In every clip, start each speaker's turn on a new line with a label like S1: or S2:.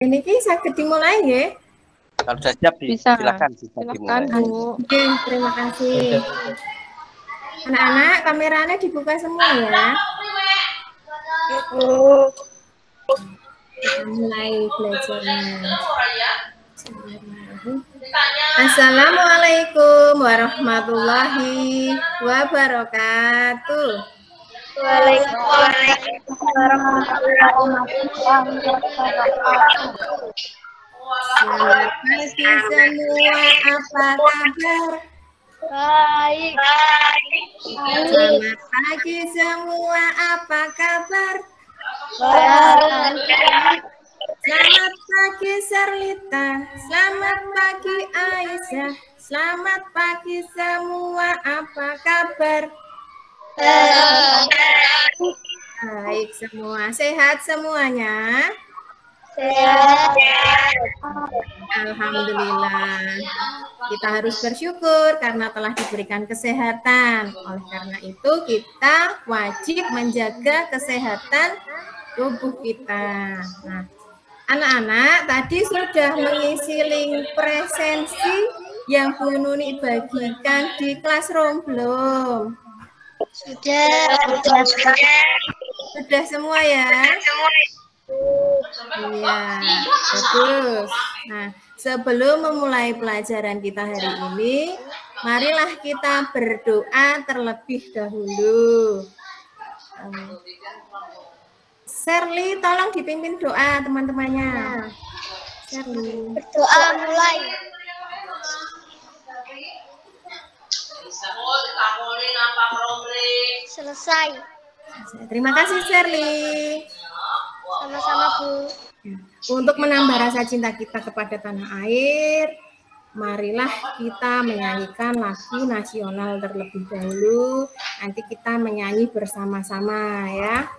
S1: Ini sakit dimulai ya?
S2: Kalau sudah siap, silakan dimulai.
S1: Bu. Oke, terima kasih. Anak-anak, kameranya dibuka semua ya. Kita mulai belajarnya. Assalamualaikum warahmatullahi wabarakatuh.
S3: Waalaikumsalam warahmatullahi wabarakatuh.
S1: Selamat pagi semua, apa kabar?
S3: Baik.
S1: Selamat pagi semua, apa kabar?
S3: Baik.
S1: Selamat pagi Serlita, selamat pagi Aisyah, selamat pagi semua, apa kabar? Baik semua, sehat semuanya?
S3: Sehat.
S1: Alhamdulillah. Kita harus bersyukur karena telah diberikan kesehatan. Oleh karena itu kita wajib menjaga kesehatan tubuh kita. Nah, anak-anak tadi sudah mengisi link presensi yang Bu Nuni bagikan di Classroom belum? Sudah semua ya? Iya, bagus. Nah, sebelum memulai pelajaran kita hari ini, marilah kita berdoa terlebih dahulu. Serly, tolong dipimpin doa teman-temannya. Serly.
S3: Berdoa mulai. Selesai.
S1: Terima kasih Serly.
S3: Sama-sama Bu.
S1: Untuk menambah rasa cinta kita kepada tanah air, marilah kita menyanyikan lagu nasional terlebih dahulu. Nanti kita menyanyi bersama-sama ya.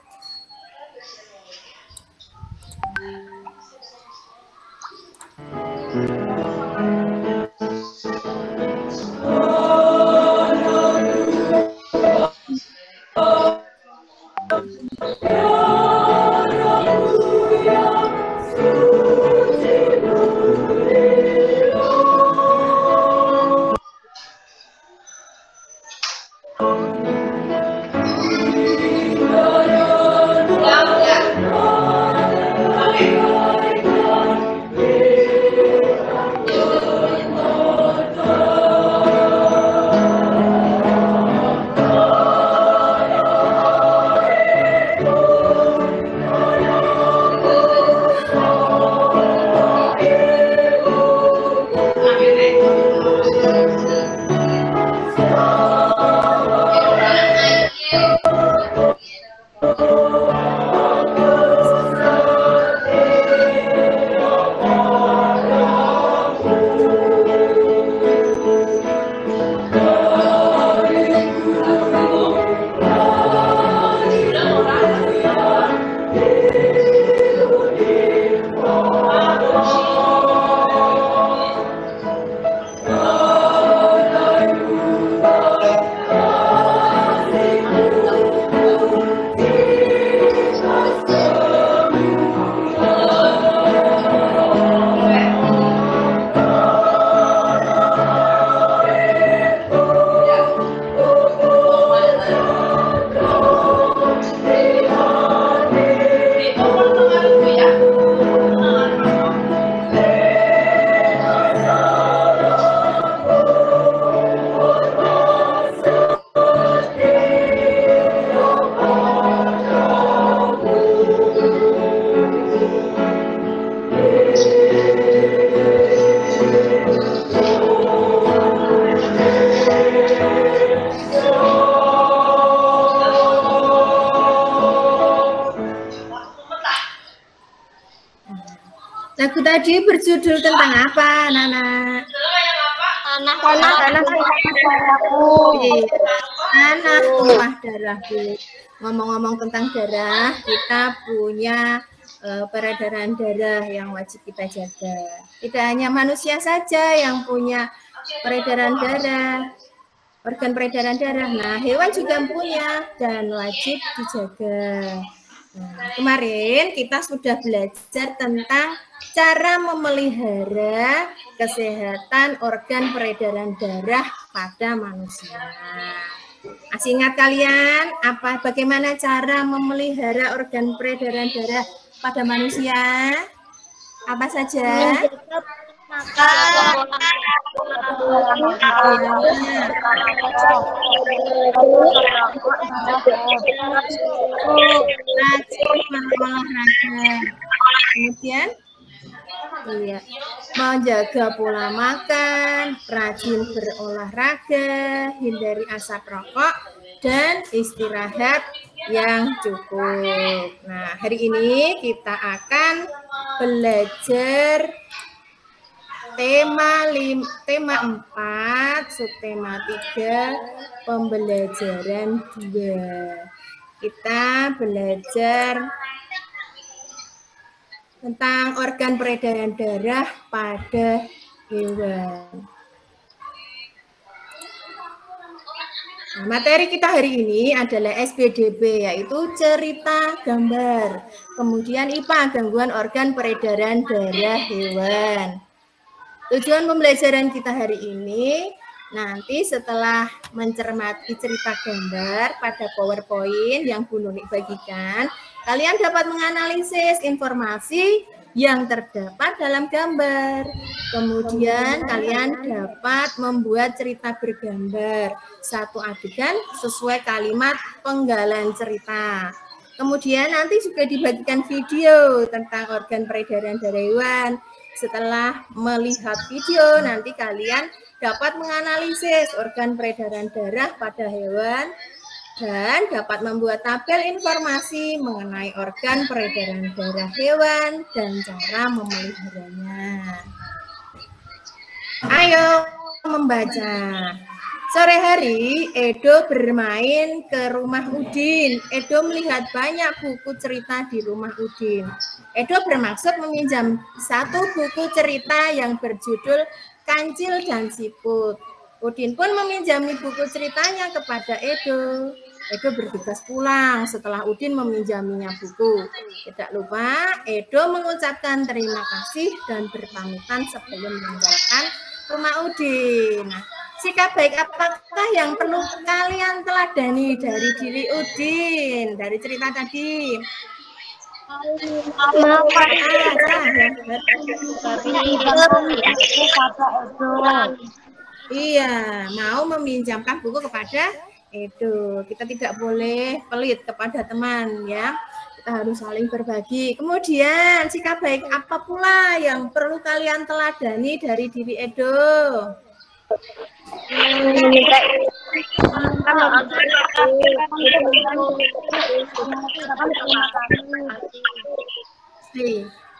S1: Lagu tadi berjudul tentang apa, Nana?
S3: Tanah
S1: tumpah darahku. Ngomong-ngomong tentang darah, kita punya peredaran darah yang wajib kita jaga. Tidak hanya manusia saja yang punya peredaran darah, organ peredaran darah. Nah, hewan juga punya dan wajib dijaga. Nah, kemarin kita sudah belajar tentang cara memelihara kesehatan organ peredaran darah pada manusia. Masih ingat kalian bagaimana cara memelihara organ peredaran darah pada manusia? Apa saja? Olahraga. Kemudian menjaga pola makan, rajin berolahraga, hindari asap rokok, dan istirahat yang cukup. Nah, hari ini kita akan belajar tema 4, subtema 3, pembelajaran 2. Kita belajar tentang organ peredaran darah pada hewan. Nah, materi kita hari ini adalah SPDB, yaitu cerita gambar. Kemudian IPA, gangguan organ peredaran darah hewan. Tujuan pembelajaran kita hari ini, nanti setelah mencermati cerita gambar pada PowerPoint yang Bu Nuni bagikan, kalian dapat menganalisis informasi yang terdapat dalam gambar. Kemudian kalian dapat membuat cerita bergambar, satu adegan sesuai kalimat penggalan cerita. Kemudian nanti juga dibagikan video tentang organ peredaran darah hewan. Setelah melihat video, nanti kalian dapat menganalisis organ peredaran darah pada hewan dan dapat membuat tabel informasi mengenai organ peredaran darah hewan dan cara memeliharanya. Ayo membaca. Sore hari, Edo bermain ke rumah Udin. Edo melihat banyak buku cerita di rumah Udin. Edo bermaksud meminjam satu buku cerita yang berjudul Kancil dan Siput. Udin pun meminjami buku ceritanya kepada Edo. Edo bertugas pulang setelah Udin meminjaminya buku. Tidak lupa, Edo mengucapkan terima kasih dan berpamitan sebelum meninggalkan rumah Udin. Nah, sikap baik apakah yang perlu kalian teladani dari diri Udin? Dari cerita tadi. Iya, mau meminjamkan buku kepada Edo. Kita tidak boleh pelit kepada teman, ya. Kita harus saling berbagi. Kemudian, sikap baik apa pula yang perlu kalian teladani dari diri Edo?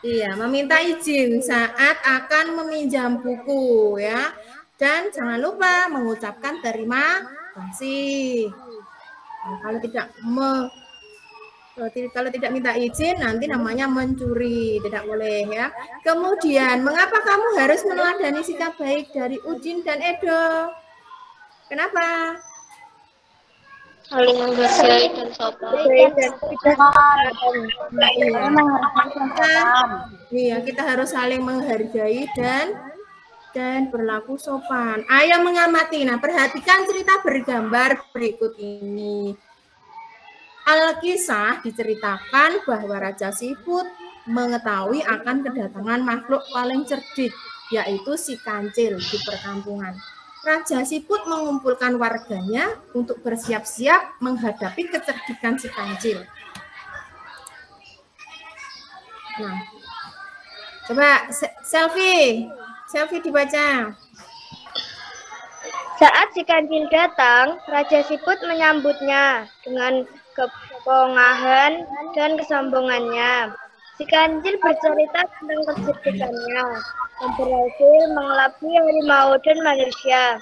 S1: Iya, meminta izin saat akan meminjam buku, ya. Dan jangan lupa mengucapkan terima kasih. Nah, kalau tidak minta izin, nanti namanya mencuri, tidak boleh, ya. Kemudian, mengapa kamu harus meneladani sikap baik dari Udin dan Edo? Kenapa?
S3: Saling menghargai dan sopan.
S1: Iya, kita harus saling menghargai dan berlaku sopan. Ayo mengamati. Nah, perhatikan cerita bergambar berikut ini. Alkisah diceritakan bahwa Raja Siput mengetahui akan kedatangan makhluk paling cerdik, yaitu si kancil di perkampungan. Raja Siput mengumpulkan warganya untuk bersiap-siap menghadapi kecerdikan si kancil. Nah, coba selfie dibaca.
S3: Saat si kancil datang, Raja Siput menyambutnya dengan kepongahan dan kesombongannya. Si kancil bercerita tentang kecerdikannya yang berhasil mengelabui harimau dan manusia.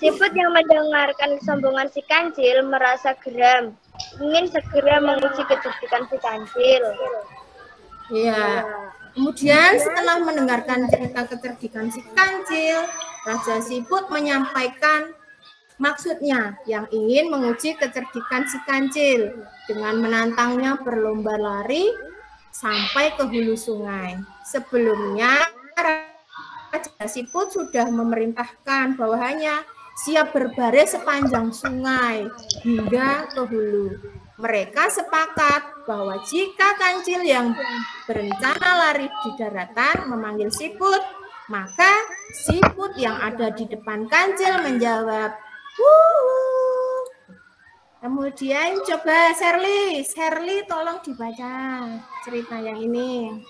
S3: Siput yang mendengarkan kesombongan si kancil merasa geram, ingin segera menguji kecerdikan si kancil.
S1: Iya. Kemudian setelah mendengarkan cerita kecerdikan si kancil, Raja Siput menyampaikan Maksudnya yang ingin menguji kecerdikan si kancil dengan menantangnya berlomba lari sampai ke hulu sungai. Sebelumnya Raja Siput sudah memerintahkan bawahannya siap berbaris sepanjang sungai hingga ke hulu. Mereka sepakat bahwa jika kancil yang berencana lari di daratan memanggil Siput, maka Siput yang ada di depan kancil menjawab, "Wuh." Kemudian coba Sherly tolong dibaca cerita yang ini.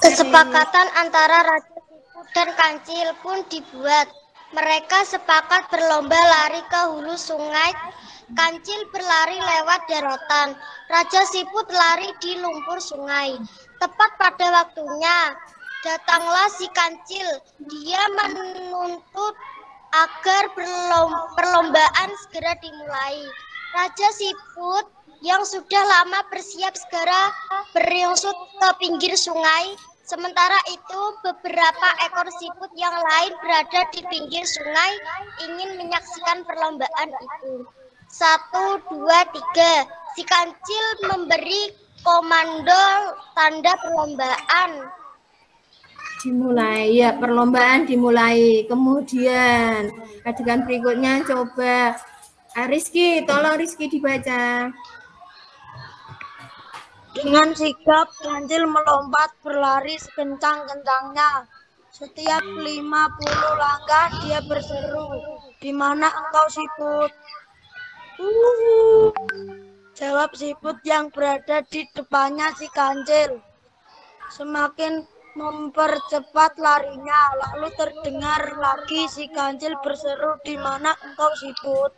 S3: Kesepakatan antara Raja Siput dan kancil pun dibuat. Mereka sepakat berlomba lari ke hulu sungai. Kancil berlari lewat daratan. Raja Siput lari di lumpur sungai. Tepat pada waktunya, datanglah si kancil. Dia menuntut agar perlombaan segera dimulai. Raja Siput yang sudah lama bersiap segera beringsut ke pinggir sungai. Sementara itu, beberapa ekor siput yang lain berada di pinggir sungai ingin menyaksikan perlombaan itu. 1, 2, 3. Si kancil memberi komando tanda perlombaan.
S1: Dimulai, ya, perlombaan dimulai. Kemudian adegan berikutnya coba Rizky, tolong Rizky dibaca.
S4: Dengan sigap, kancil melompat berlari sekencang-kencangnya. Setiap 50 langkah dia berseru, "Di mana engkau, Siput?" Jawab siput yang berada di depannya si kancil. Semakin mempercepat larinya, lalu terdengar lagi si kancil berseru, "Di mana engkau, Siput?"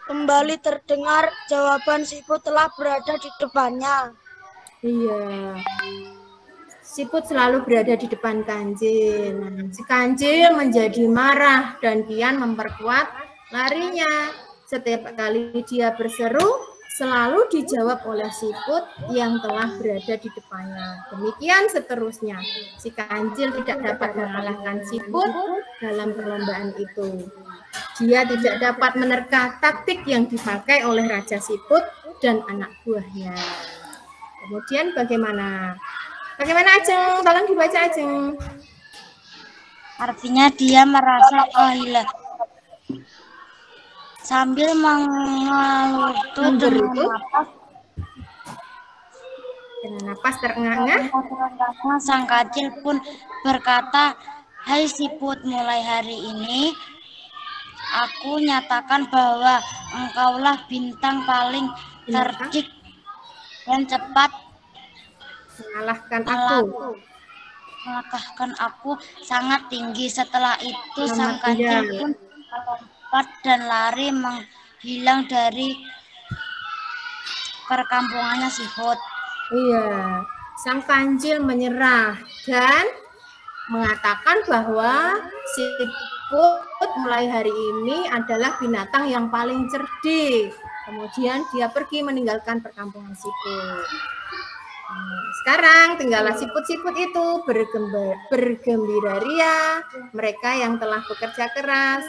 S4: Kembali terdengar jawaban siput telah berada di depannya.
S1: Iya. Siput selalu berada di depan kancil. Nah, si kancil menjadi marah dan kian memperkuat larinya. Setiap kali dia berseru, selalu dijawab oleh siput yang telah berada di depannya. Demikian seterusnya. Si kancil tidak dapat mengalahkan siput dalam perlombaan itu. Dia tidak dapat menerka taktik yang dipakai oleh Raja Siput dan anak buahnya. Kemudian bagaimana? Bagaimana Ajeng? Tolong dibaca Ajeng.
S4: Artinya dia merasa kehilangan. Sambil mengelutu
S1: dengan napas terengah-engah,
S4: sang kancil pun berkata, "Hai siput, mulai hari ini aku nyatakan bahwa engkaulah bintang paling cerdik dan cepat mengalahkan aku sangat tinggi." Setelah itu sang kancil pun melompat dan lari menghilang dari perkampungannya siput.
S1: Iya, sang kancil menyerah dan mengatakan bahwa siput mulai hari ini adalah binatang yang paling cerdik. Kemudian dia pergi meninggalkan perkampungan siput. Sekarang tinggallah siput-siput itu bergembira ria, mereka yang telah bekerja keras,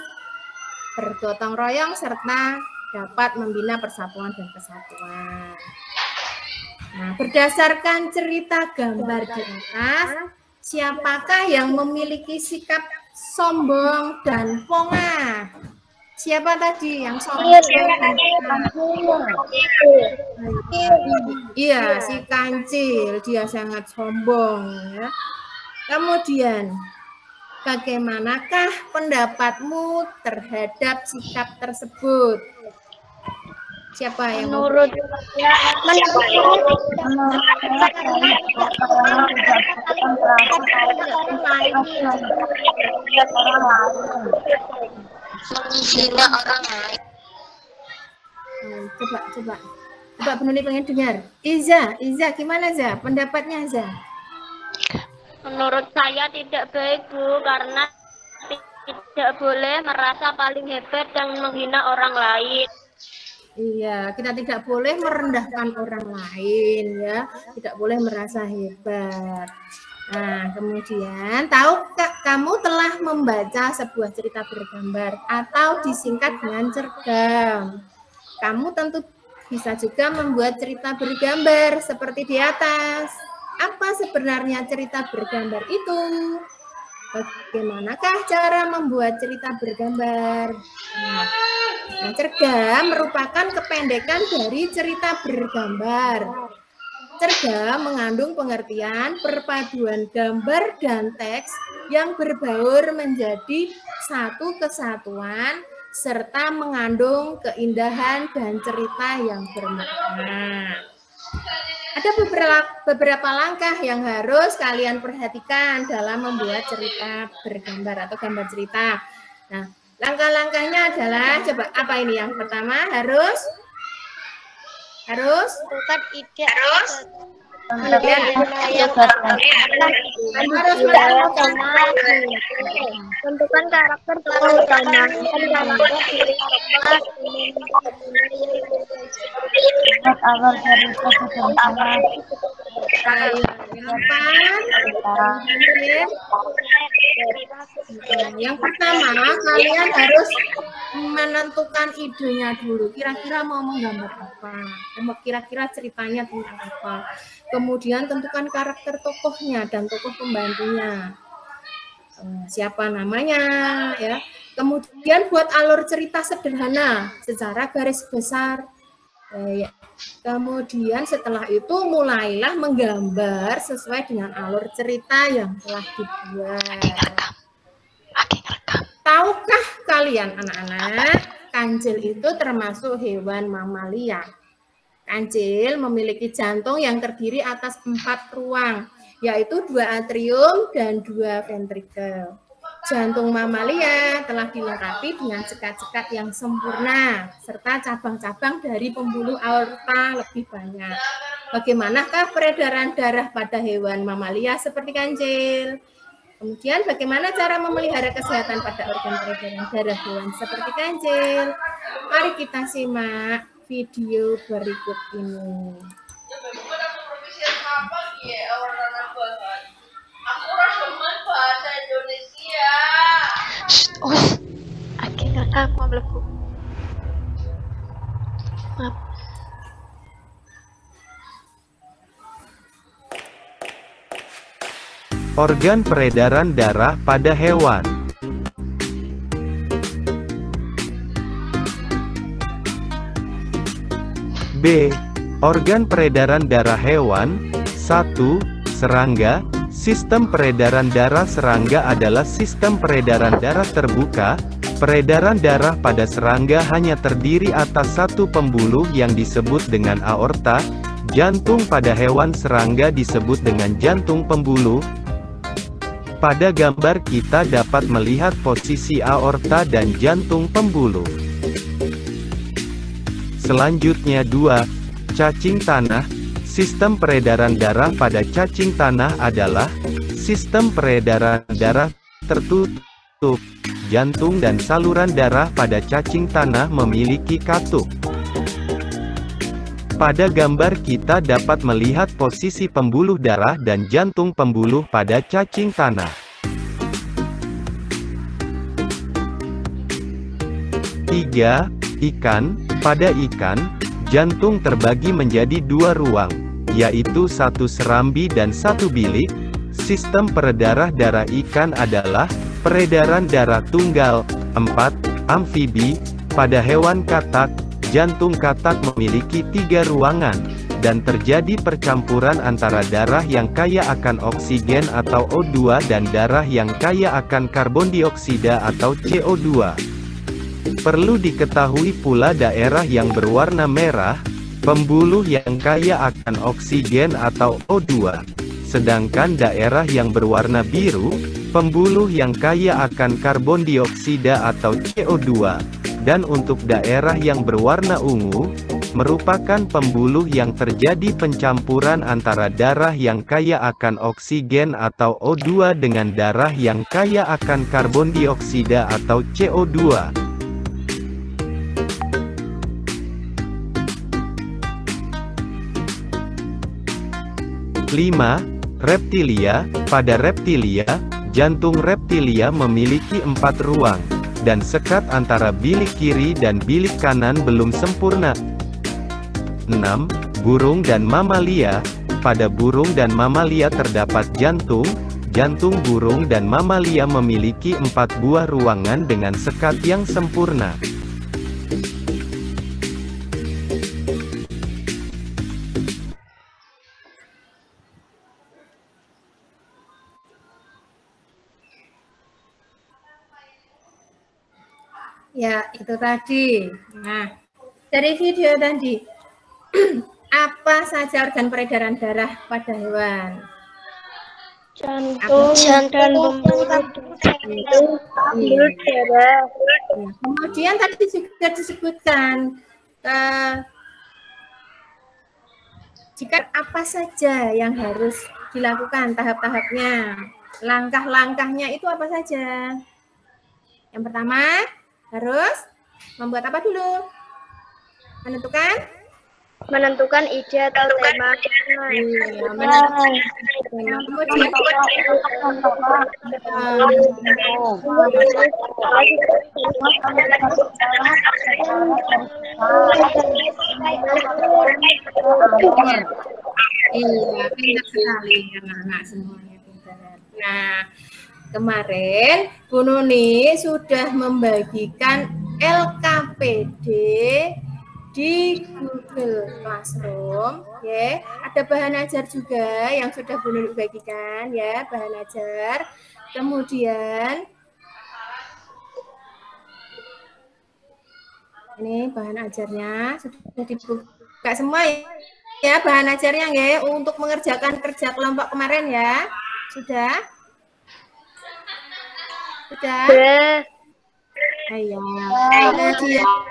S1: bergotong royong, serta dapat membina persatuan dan kesatuan. Nah, berdasarkan cerita gambar di atas, siapakah yang memiliki sikap sombong dan pongah? Siapa tadi yang sombong? Iya, si kancil, dia sangat sombong ya. Kemudian, bagaimanakah pendapatmu terhadap sikap tersebut? Siapa yang
S3: menurut
S1: Coba penulis pengen dengar. Iza, gimana Za? Pendapatnya Za?
S3: Menurut saya tidak baik Bu, karena tidak boleh merasa paling hebat dan menghina orang lain.
S1: Iya, kita tidak boleh merendahkan orang lain ya, tidak boleh merasa hebat. Nah, kemudian tahukah kamu telah membaca sebuah cerita bergambar atau disingkat dengan cergam. Kamu tentu bisa juga membuat cerita bergambar seperti di atas. Apa sebenarnya cerita bergambar itu? Bagaimanakah cara membuat cerita bergambar? Nah, cergam merupakan kependekan dari cerita bergambar. Cergam mengandung pengertian perpaduan gambar dan teks yang berbaur menjadi satu kesatuan serta mengandung keindahan dan cerita yang bermakna. Ada beberapa langkah yang harus kalian perhatikan dalam membuat cerita bergambar atau gambar cerita. Nah, langkah-langkahnya adalah, coba apa ini? Yang pertama harus
S3: tentukan ide tentukan karakter tokoh utama
S1: yang pertama, kalian harus menentukan idenya dulu. Kira-kira mau menggambar apa? Kira-kira ceritanya tentang apa? Kemudian tentukan karakter tokohnya dan tokoh pembantunya. Siapa namanya, ya. Kemudian buat alur cerita sederhana secara garis besar. Ya. Kemudian setelah itu mulailah menggambar sesuai dengan alur cerita yang telah dibuat. Tahukah kalian anak-anak, kancil itu termasuk hewan mamalia. Kancil memiliki jantung yang terdiri atas 4 ruang, yaitu 2 atrium dan 2 ventrikel. Jantung mamalia telah dilengkapi dengan sekat-sekat yang sempurna, serta cabang-cabang dari pembuluh aorta lebih banyak. Bagaimanakah peredaran darah pada hewan mamalia seperti kancil? Kemudian bagaimana cara memelihara kesehatan pada organ peredaran darah hewan seperti kancil? Mari kita simak video berikut ini.
S3: akhirnya aku mlebu. Maaf.
S5: Organ peredaran darah pada hewan. B. Organ peredaran darah hewan. 1. Serangga. Sistem peredaran darah serangga adalah sistem peredaran darah terbuka. Peredaran darah pada serangga hanya terdiri atas satu pembuluh yang disebut dengan aorta. Jantung pada hewan serangga disebut dengan jantung pembuluh. Pada gambar kita dapat melihat posisi aorta dan jantung pembuluh. Selanjutnya 2. Cacing tanah. Sistem peredaran darah pada cacing tanah adalah sistem peredaran darah tertutup. Jantung dan saluran darah pada cacing tanah memiliki katup. Pada gambar kita dapat melihat posisi pembuluh darah dan jantung pembuluh pada cacing tanah. 3. Ikan. Pada ikan, jantung terbagi menjadi 2 ruang, yaitu 1 serambi dan 1 bilik. Sistem peredaran darah ikan adalah peredaran darah tunggal. 4. Amfibi. Pada hewan katak, jantung katak memiliki 3 ruangan, dan terjadi percampuran antara darah yang kaya akan oksigen atau O2 dan darah yang kaya akan karbon dioksida atau CO2. Perlu diketahui pula daerah yang berwarna merah, pembuluh yang kaya akan oksigen atau O2. Sedangkan daerah yang berwarna biru, pembuluh yang kaya akan karbon dioksida atau CO2. Dan untuk daerah yang berwarna ungu, merupakan pembuluh yang terjadi pencampuran antara darah yang kaya akan oksigen atau O2 dengan darah yang kaya akan karbon dioksida atau CO2. 5. Reptilia. Pada reptilia, Jantung reptilia memiliki 4 ruang, dan sekat antara bilik kiri dan bilik kanan belum sempurna. 6. Burung dan mamalia. Pada burung dan mamalia terdapat jantung. Jantung burung dan mamalia memiliki 4 buah ruangan dengan sekat yang sempurna.
S1: Ya, itu tadi. Nah, dari video tadi, apa saja organ peredaran darah pada hewan?
S3: Jantung dan pembuluh darah.
S1: Kemudian tadi juga disebutkan jika apa saja yang harus dilakukan tahap-tahapnya, langkah-langkahnya itu apa saja? Yang pertama harus membuat apa dulu?
S3: Menentukan ide atau tema.
S1: Iya, pintar sekali anak-anak semuanya pintar. Nah, kemarin Bu Nuni sudah membagikan LKPD di Google Classroom, ya. Ada bahan ajar juga yang sudah Bu Nuni bagikan, ya, bahan ajar. Kemudian ini bahan ajarnya sudah dibuka semua, ya, bahan ajarnya, ya, untuk mengerjakan kerja kelompok kemarin, ya. Sudah? Ayo.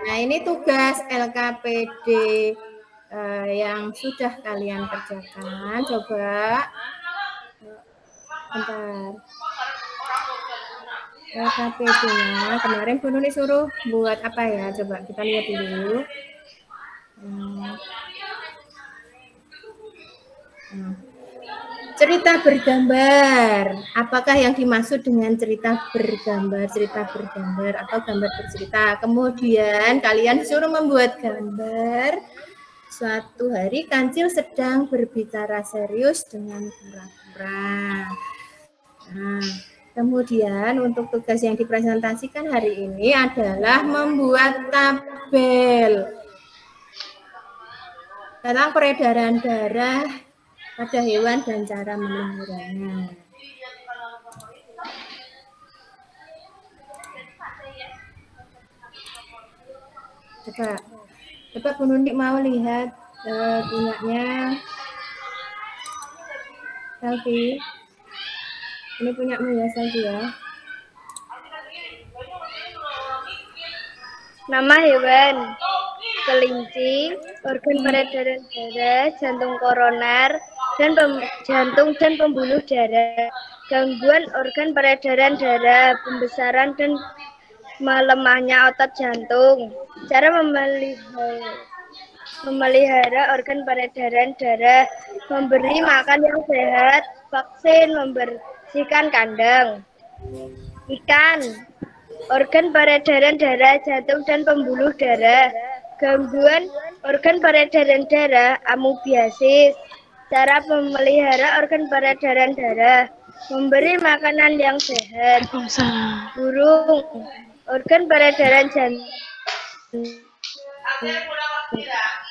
S1: Nah, ini tugas LKPD yang sudah kalian kerjakan. Coba. Bentar. LKPD-nya kemarin Bu Nuni suruh buat apa ya? Coba kita lihat dulu. Cerita bergambar. Apakah yang dimaksud dengan cerita bergambar atau gambar bercerita? Kemudian kalian disuruh membuat gambar. Suatu hari Kancil sedang berbicara serius dengan pura-pura. Nah, kemudian untuk tugas yang dipresentasikan hari ini adalah membuat tabel tentang peredaran darah pada hewan dan cara memeliharanya. Coba Bu Nuni mau lihat punyanya Selfie. Ini punyamu ya, Selfie, ya.
S3: Nama hewan: kelinci, organ peredaran darah, jantung koroner, dan jantung dan pembuluh darah, gangguan organ peredaran darah, pembesaran dan melemahnya otot jantung, cara memelihara organ peredaran darah, memberi makan yang sehat, vaksin, membersihkan kandang. Ikan, organ peredaran darah, jantung dan pembuluh darah, gangguan organ peredaran darah, amoebiasis, cara memelihara organ peredaran darah, memberi makanan yang sehat. Burung, organ peredaran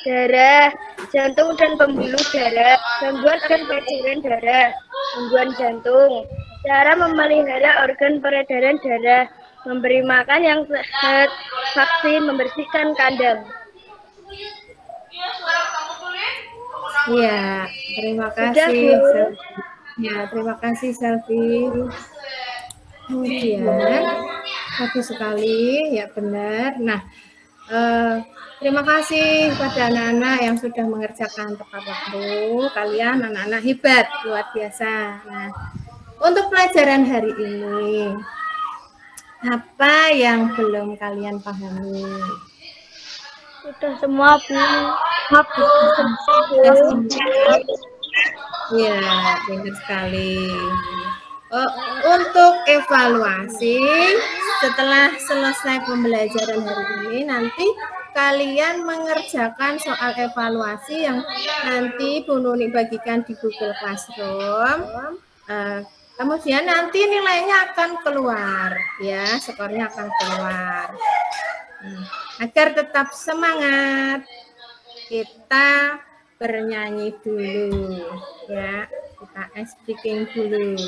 S3: darah, jantung dan pembuluh darah, gangguan organ peredaran darah, gangguan jantung, cara memelihara organ peredaran darah, memberi makan yang sehat, vaksin, membersihkan kandang.
S1: Iya, terima kasih. Ya, terima kasih Selfie. Kemudian bagus sekali, ya benar. Nah, terima kasih pada anak-anak yang sudah mengerjakan tepat waktu. Kalian anak-anak hebat, luar biasa. Nah, untuk pelajaran hari ini, apa yang belum kalian pahami?
S3: Sudah semua, Bu.
S1: Ya, benar sekali. Untuk evaluasi setelah selesai pembelajaran hari ini, nanti kalian mengerjakan soal evaluasi yang nanti Bu Nuni bagikan di Google Classroom. Kemudian nanti nilainya akan keluar, ya, skornya akan keluar. Agar tetap semangat, kita bernyanyi dulu, ya, kita speaking dulu.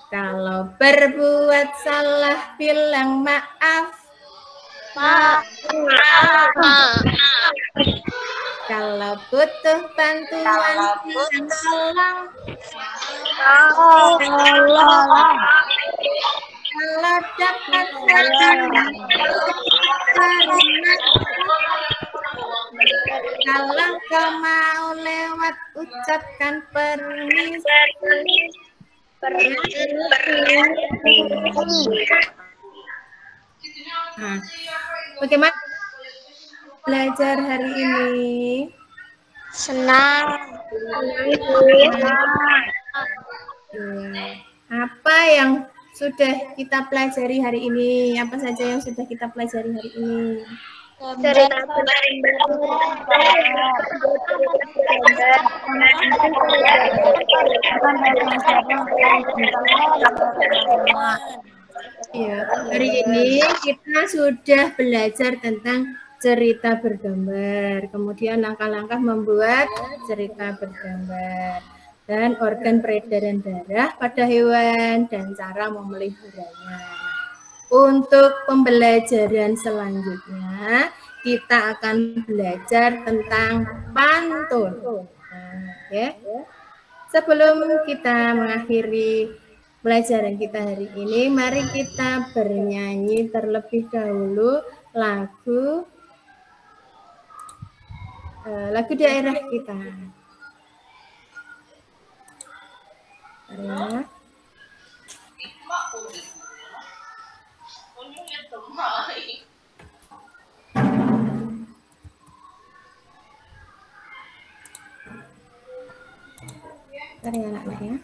S1: Kalau berbuat salah bilang maaf. Kalau butuh bantuan bilang tolong. Kalau dapat kalau kau mau lewat ucapkan permisi. Nah, bagaimana belajar hari ini?
S3: Senang.
S1: Apa yang sudah kita pelajari hari ini? Apa saja yang sudah kita pelajari hari ini?
S3: Cerita
S1: Ya, hari ini kita sudah belajar tentang cerita bergambar, kemudian langkah-langkah membuat cerita bergambar, dan organ peredaran darah pada hewan, dan cara memeliharanya. Untuk pembelajaran selanjutnya, kita akan belajar tentang pantun. Ya. Sebelum kita mengakhiri pelajaran kita hari ini, mari kita bernyanyi terlebih dahulu lagu daerah kita. Ya. Bentar ya anak-anak ya.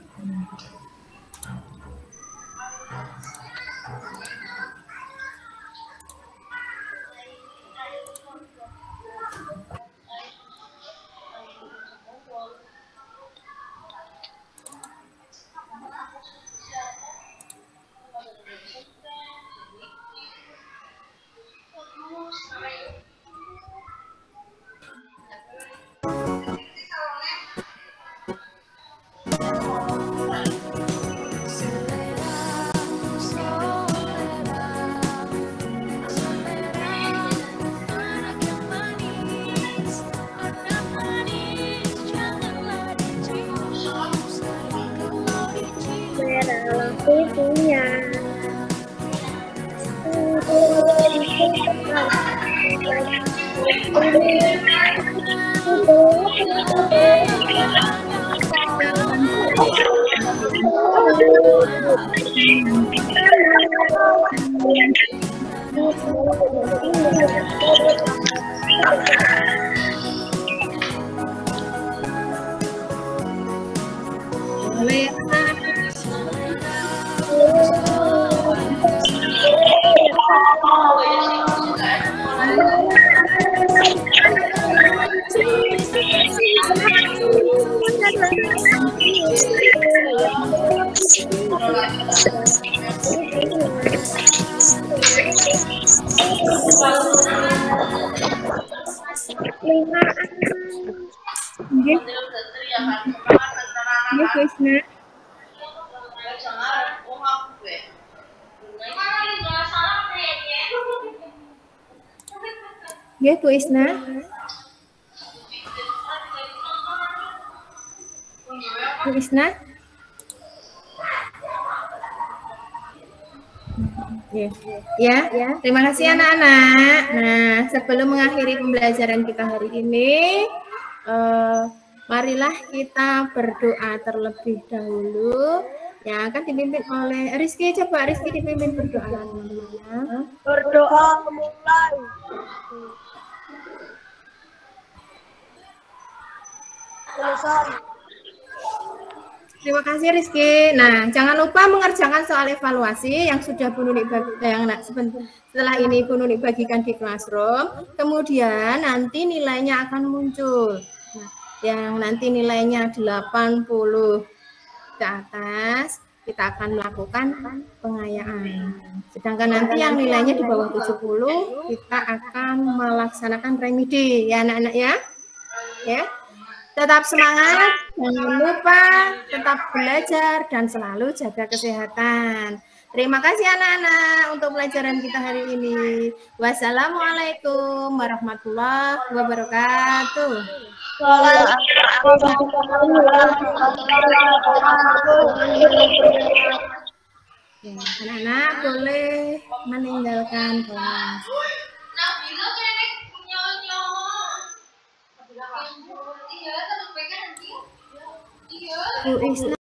S3: punya.
S1: Ya, Bu Isna. Bu Isna. Ya, terima kasih anak-anak. Nah, sebelum mengakhiri pembelajaran kita hari ini, marilah kita berdoa terlebih dahulu. Yang akan dipimpin oleh Rizky. Coba Rizky dipimpin berdoa, teman-teman.
S4: Berdoa mulai. Selesai.
S1: Terima kasih Rizky. Nah, jangan lupa mengerjakan soal evaluasi yang sudah Bu Nuni setelah ini Bu Nuni bagikan di classroom. Kemudian nanti nilainya akan muncul. Nah, yang nanti nilainya 80 ke atas, kita akan melakukan pengayaan. Sedangkan nanti yang nilainya di bawah 70, kita akan melaksanakan remedi ya anak-anak ya. Ya. Tetap semangat, jangan lupa tetap belajar dan selalu jaga kesehatan. Terima kasih anak-anak untuk pelajaran kita hari ini. Wassalamualaikum warahmatullahi wabarakatuh. Anak-anak boleh meninggalkan kelas. Bu Isna.